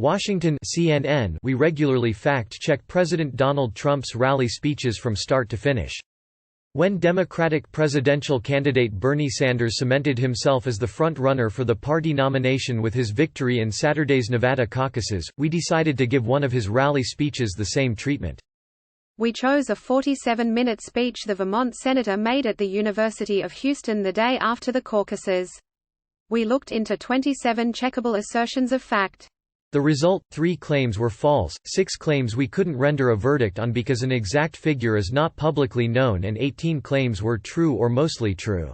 Washington CNN. We regularly fact-check President Donald Trump's rally speeches from start to finish. When Democratic presidential candidate Bernie Sanders cemented himself as the front-runner for the party nomination with his victory in Saturday's Nevada caucuses, we decided to give one of his rally speeches the same treatment. We chose a 47-minute speech the Vermont senator made at the University of Houston the day after the caucuses. We looked into 27 checkable assertions of fact. The result: 3 claims were false, 6 claims we couldn't render a verdict on because an exact figure is not publicly known, and 18 claims were true or mostly true.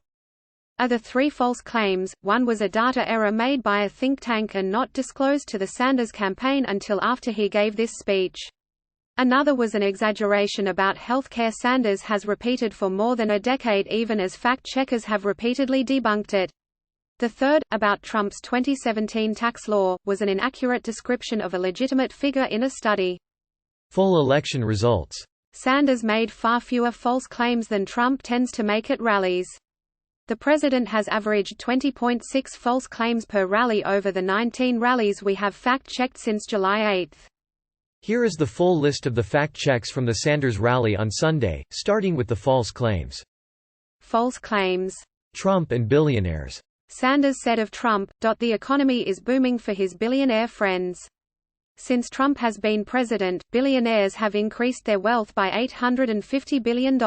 Of the 3 false claims, one was a data error made by a think tank and not disclosed to the Sanders campaign until after he gave this speech. Another was an exaggeration about health care Sanders has repeated for more than a decade, even as fact-checkers have repeatedly debunked it. The third, about Trump's 2017 tax law, was an inaccurate description of a legitimate figure in a study. Full election results. Sanders made far fewer false claims than Trump tends to make at rallies. The president has averaged 20.6 false claims per rally over the 19 rallies we have fact-checked since July 8. Here is the full list of the fact-checks from the Sanders rally on Sunday, starting with the false claims. False claims. Trump and billionaires. Sanders said of Trump, "The economy is booming for his billionaire friends. Since Trump has been president, billionaires have increased their wealth by $850 billion."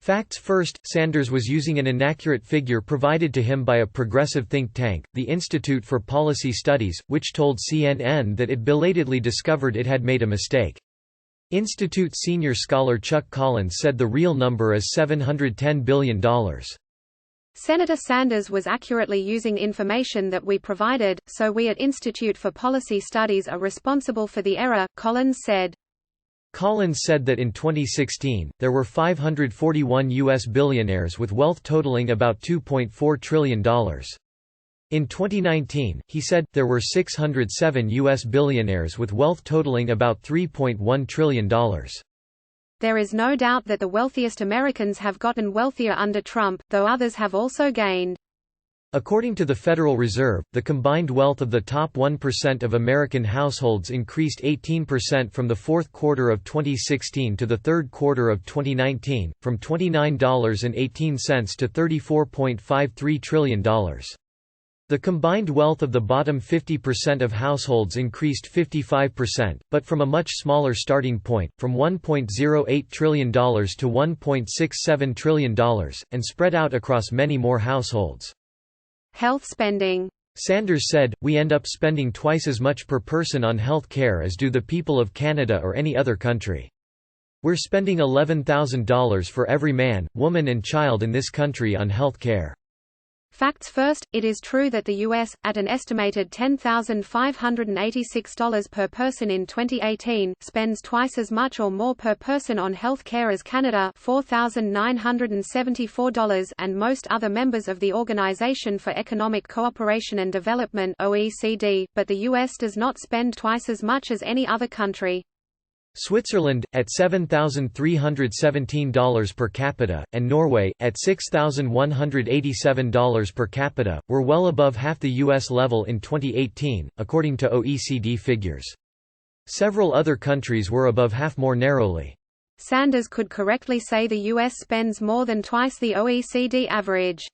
Facts first, Sanders was using an inaccurate figure provided to him by a progressive think tank, the Institute for Policy Studies, which told CNN that it belatedly discovered it had made a mistake. Institute senior scholar Chuck Collins said the real number is $710 billion. Senator Sanders was accurately using information that we provided, so we at Institute for Policy Studies are responsible for the error, Collins said. Collins said that in 2016, there were 541 U.S. billionaires with wealth totaling about $2.4 trillion. In 2019, he said, there were 607 U.S. billionaires with wealth totaling about $3.1 trillion. There is no doubt that the wealthiest Americans have gotten wealthier under Trump, though others have also gained. According to the Federal Reserve, the combined wealth of the top 1% of American households increased 18% from the fourth quarter of 2016 to the third quarter of 2019, from $29.18 to $34.53 trillion. The combined wealth of the bottom 50% of households increased 55%, but from a much smaller starting point, from $1.08 trillion to $1.67 trillion, and spread out across many more households. Health spending. Sanders said, "We end up spending twice as much per person on health care as do the people of Canada or any other country. We're spending $11,000 for every man, woman and child in this country on health care." Facts first, it is true that the U.S., at an estimated $10,586 per person in 2018, spends twice as much or more per person on health care as Canada $4,974 and most other members of the Organization for Economic Cooperation and Development (OECD), but the U.S. does not spend twice as much as any other country. Switzerland, at $7,317 per capita, and Norway, at $6,187 per capita, were well above half the U.S. level in 2018, according to OECD figures. Several other countries were above half more narrowly. Sanders could correctly say the U.S. spends more than twice the OECD average.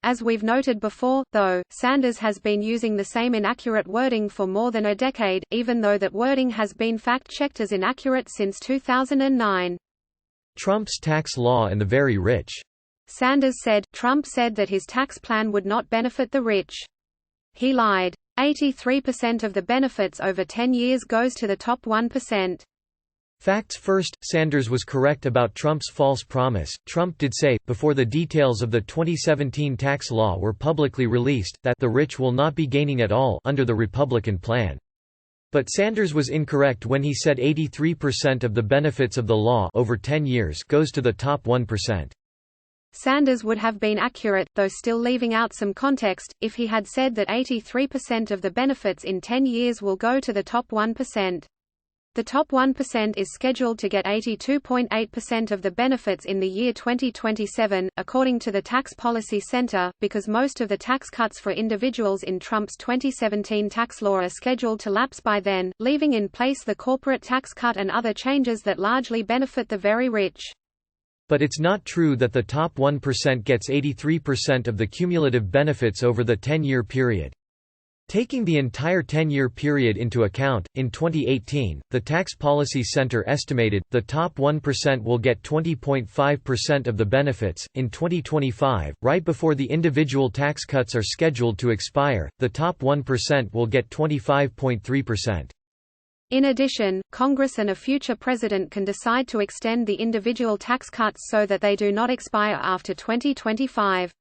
As we've noted before, though, Sanders has been using the same inaccurate wording for more than a decade, even though that wording has been fact-checked as inaccurate since 2009. Trump's tax law and the very rich. Sanders said, Trump said that his tax plan would not benefit the rich. He lied. 83% of the benefits over 10 years goes to the top 1%. Facts first, Sanders was correct about Trump's false promise. Trump did say, before the details of the 2017 tax law were publicly released, that the rich will not be gaining at all under the Republican plan. But Sanders was incorrect when he said 83% of the benefits of the law over 10 years goes to the top 1%. Sanders would have been accurate, though still leaving out some context, if he had said that 83% of the benefits in 10 years will go to the top 1%. The top 1% is scheduled to get 82.8% of the benefits in the year 2027, according to the Tax Policy Center, because most of the tax cuts for individuals in Trump's 2017 tax law are scheduled to lapse by then, leaving in place the corporate tax cut and other changes that largely benefit the very rich. But it's not true that the top 1% gets 83% of the cumulative benefits over the 10-year period. Taking the entire 10-year period into account, in 2018, the Tax Policy Center estimated, the top 1% will get 20.5% of the benefits. In 2025, right before the individual tax cuts are scheduled to expire, the top 1% will get 25.3%. In addition, Congress and a future president can decide to extend the individual tax cuts so that they do not expire after 2025.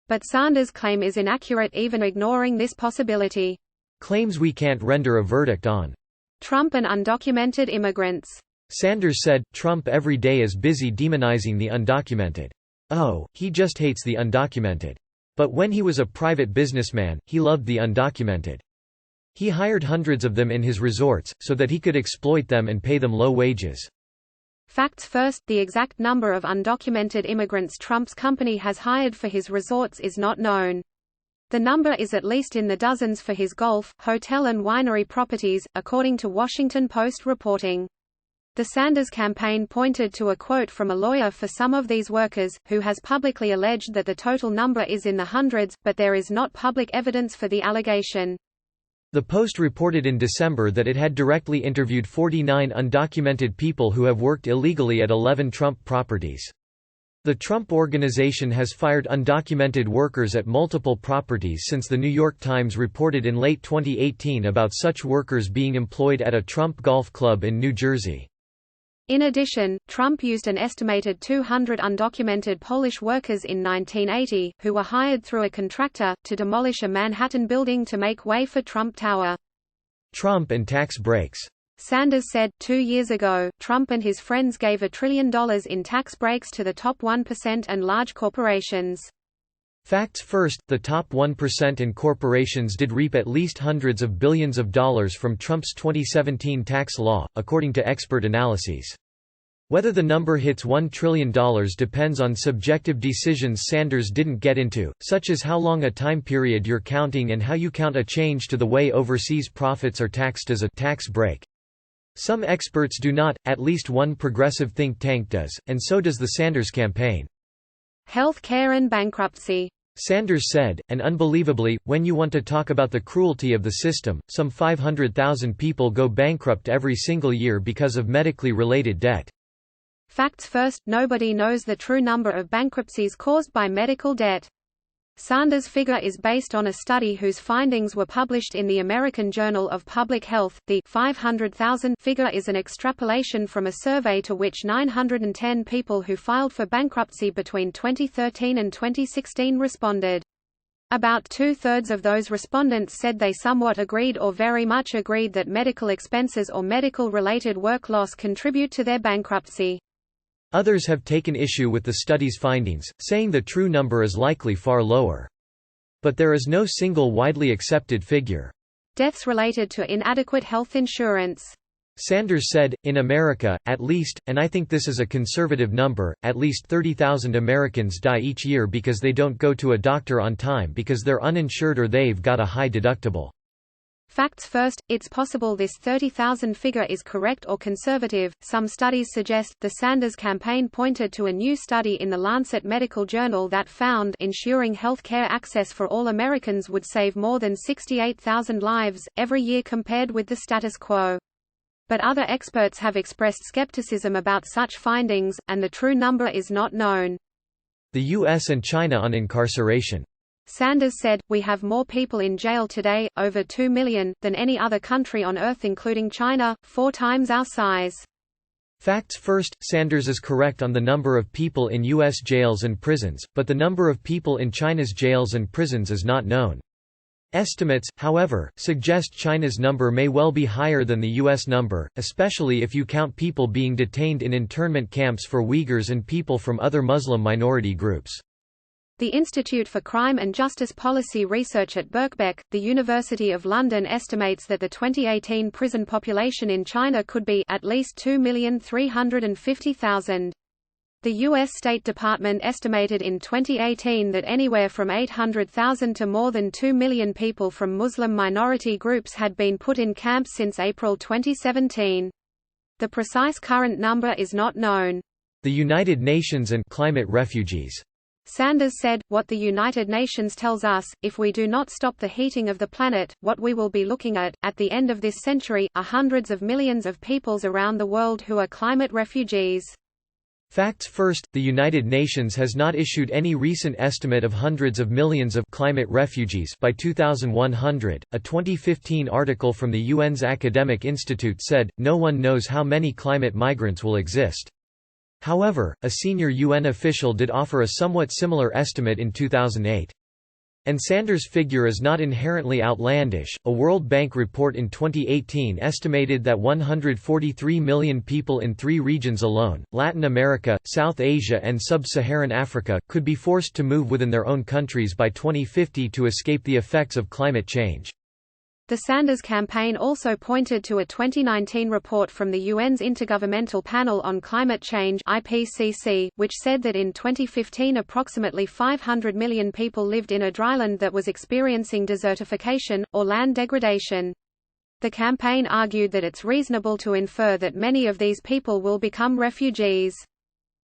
But Sanders' claim is inaccurate, even ignoring this possibility. Claims we can't render a verdict on. Trump and undocumented immigrants. Sanders said, Trump every day is busy demonizing the undocumented. Oh, he just hates the undocumented. But when he was a private businessman, he loved the undocumented. He hired hundreds of them in his resorts, so that he could exploit them and pay them low wages. Facts first, the exact number of undocumented immigrants Trump's company has hired for his resorts is not known. The number is at least in the dozens for his golf, hotel and winery properties, according to Washington Post reporting. The Sanders campaign pointed to a quote from a lawyer for some of these workers, who has publicly alleged that the total number is in the hundreds, but there is not public evidence for the allegation. The Post reported in December that it had directly interviewed 49 undocumented people who have worked illegally at 11 Trump properties. The Trump Organization has fired undocumented workers at multiple properties since The New York Times reported in late 2018 about such workers being employed at a Trump golf club in New Jersey. In addition, Trump used an estimated 200 undocumented Polish workers in 1980, who were hired through a contractor, to demolish a Manhattan building to make way for Trump Tower. Trump and tax breaks. Sanders said, 2 years ago, Trump and his friends gave $1 trillion in tax breaks to the top 1% and large corporations. Facts first, the top 1% and corporations did reap at least hundreds of billions of dollars from Trump's 2017 tax law, according to expert analyses. Whether the number hits $1 trillion depends on subjective decisions Sanders didn't get into, such as how long a time period you're counting and how you count a change to the way overseas profits are taxed as a tax break. Some experts do not, at least one progressive think tank does, and so does the Sanders campaign. Health care and bankruptcy. Sanders said, and unbelievably, when you want to talk about the cruelty of the system, some 500,000 people go bankrupt every single year because of medically related debt. Facts first, nobody knows the true number of bankruptcies caused by medical debt. Sanders' figure is based on a study whose findings were published in the American Journal of Public Health. The 500,000 figure is an extrapolation from a survey to which 910 people who filed for bankruptcy between 2013 and 2016 responded. About two-thirds of those respondents said they somewhat agreed or very much agreed that medical expenses or medical-related work loss contribute to their bankruptcy. Others have taken issue with the study's findings, saying the true number is likely far lower. But there is no single widely accepted figure. Deaths related to inadequate health insurance. Sanders said, in America, at least, and I think this is a conservative number, at least 30,000 Americans die each year because they don't go to a doctor on time because they're uninsured or they've got a high deductible. Facts first, it's possible this 30,000 figure is correct or conservative. Some studies suggest the Sanders campaign pointed to a new study in the Lancet Medical Journal that found ensuring health care access for all Americans would save more than 68,000 lives every year compared with the status quo. But other experts have expressed skepticism about such findings, and the true number is not known. The U.S. and China on incarceration. Sanders said, "We have more people in jail today, over 2 million, than any other country on Earth including China, 4 times our size." Facts first, Sanders is correct on the number of people in U.S. jails and prisons, but the number of people in China's jails and prisons is not known. Estimates, however, suggest China's number may well be higher than the U.S. number, especially if you count people being detained in internment camps for Uyghurs and people from other Muslim minority groups. The Institute for Crime and Justice Policy Research at Birkbeck, the University of London estimates that the 2018 prison population in China could be at least 2,350,000. The U.S. State Department estimated in 2018 that anywhere from 800,000 to more than 2 million people from Muslim minority groups had been put in camps since April 2017. The precise current number is not known. The United Nations and climate refugees. Sanders said, "What the United Nations tells us, if we do not stop the heating of the planet, what we will be looking at the end of this century, are hundreds of millions of peoples around the world who are climate refugees." Facts first, the United Nations has not issued any recent estimate of hundreds of millions of climate refugees by 2100. A 2015 article from the UN's Academic Institute said, "No one knows how many climate migrants will exist." However, a senior UN official did offer a somewhat similar estimate in 2008. And Sanders' figure is not inherently outlandish. A World Bank report in 2018 estimated that 143 million people in 3 regions alone, Latin America, South Asia and Sub-Saharan Africa, could be forced to move within their own countries by 2050 to escape the effects of climate change. The Sanders campaign also pointed to a 2019 report from the UN's Intergovernmental Panel on Climate Change (IPCC), which said that in 2015 approximately 500 million people lived in a dryland that was experiencing desertification, or land degradation. The campaign argued that it's reasonable to infer that many of these people will become refugees.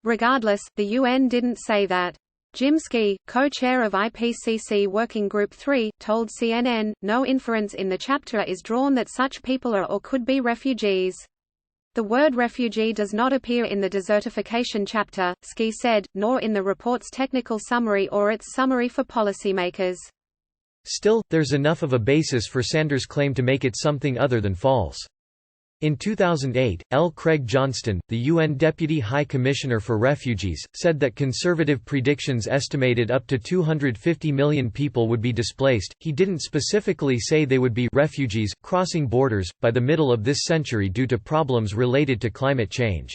Regardless, the UN didn't say that. Jim Ski, co-chair of IPCC Working Group 3, told CNN, "No inference in the chapter is drawn that such people are or could be refugees." The word refugee does not appear in the desertification chapter, Ski said, nor in the report's technical summary or its summary for policymakers. Still, there's enough of a basis for Sanders' claim to make it something other than false. In 2008, L. Craig Johnston, the UN Deputy High Commissioner for Refugees, said that conservative predictions estimated up to 250 million people would be displaced. He didn't specifically say they would be refugees, crossing borders, by the middle of this century due to problems related to climate change.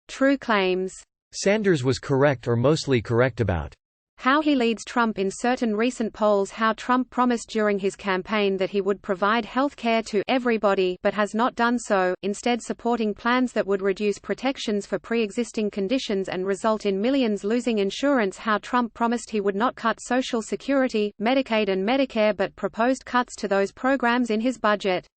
True claims. Sanders was correct or mostly correct about how he leads Trump in certain recent polls, how Trump promised during his campaign that he would provide health care to everybody but has not done so, instead supporting plans that would reduce protections for pre-existing conditions and result in millions losing insurance, how Trump promised he would not cut Social Security, Medicaid and Medicare but proposed cuts to those programs in his budget.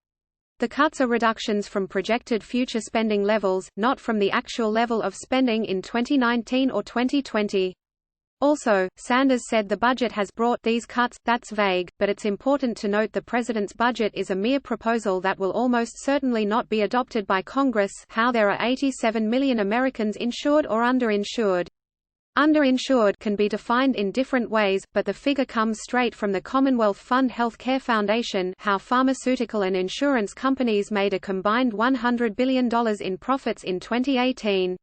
The cuts are reductions from projected future spending levels, not from the actual level of spending in 2019 or 2020. Also, Sanders said the budget has brought these cuts. That's vague, but it's important to note the president's budget is a mere proposal that will almost certainly not be adopted by Congress. How there are 87 million Americans insured or underinsured. Underinsured can be defined in different ways, but the figure comes straight from the Commonwealth Fund Health Care Foundation. How pharmaceutical and insurance companies made a combined $100 billion in profits in 2018.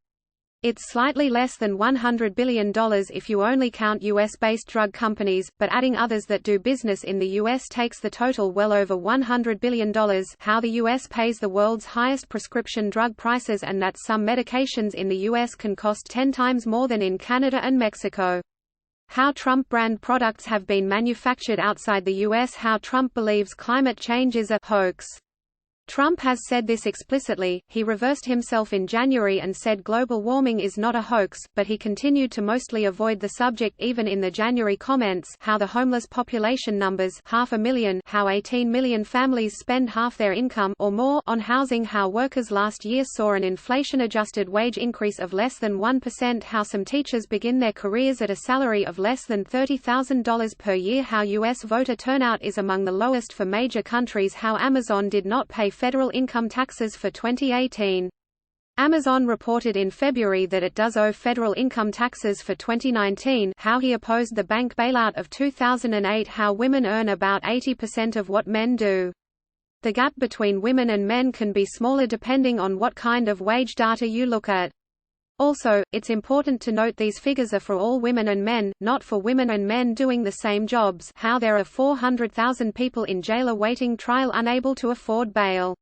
It's slightly less than $100 billion if you only count US-based drug companies, but adding others that do business in the US takes the total well over $100 billion. How the US pays the world's highest prescription drug prices and that some medications in the US can cost 10 times more than in Canada and Mexico. How Trump brand products have been manufactured outside the US. How Trump believes climate change is a hoax. Trump has said this explicitly. He reversed himself in January and said global warming is not a hoax, but he continued to mostly avoid the subject even in the January comments. How the homeless population numbers 500,000, how 18 million families spend half their income or more on housing. How workers last year saw an inflation-adjusted wage increase of less than 1%. How some teachers begin their careers at a salary of less than $30,000 per year. How U.S. voter turnout is among the lowest for major countries. How Amazon did not pay federal income taxes for 2018. Amazon reported in February that it does owe federal income taxes for 2019. How he opposed the bank bailout of 2008. How women earn about 80% of what men do. The gap between women and men can be smaller depending on what kind of wage data you look at. Also, it's important to note these figures are for all women and men, not for women and men doing the same jobs. How there are 400,000 people in jail awaiting trial unable to afford bail.